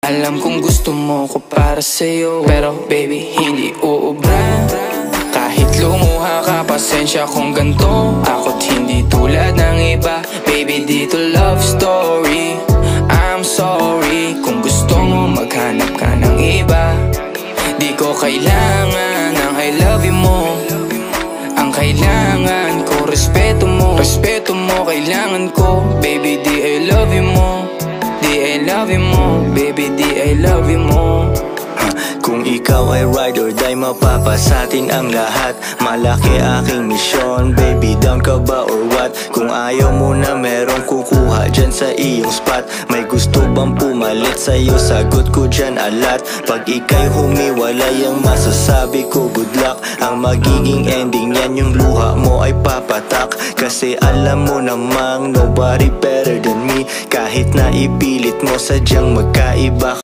Alam kong gusto mo ko para sa'yo, pero baby hindi uubra. Kahit lumuha ka, pasensya kung ganto. Ako't hindi tulad ng iba. Baby, dito love story. I'm sorry kung gusto mo maghanap ka ng iba. Di ko kailangan ang I love you mo. Ang kailangan ko, respeto mo. Respeto mo, kailangan ko. Baby, di I love you mo. Di I love you mo. Baby, di I love you mo. Kung ikaw ay ride or die, mapapasatin ang lahat. Malaki aking misyon, baby, down ka ba or what? Kung ayaw mo na merong kukuha dyan sa iyong spot. May gusto bang pumalit sa'yo? Sagot ko dyan alat. Pag ika'y humiwalay, ang masasabi ko good luck. Ang magiging ending yan, yung luha mo ay papatak. Kasi alam mo namang nobody better than me. Kahit na ipilit mo, sadyang magkaiba.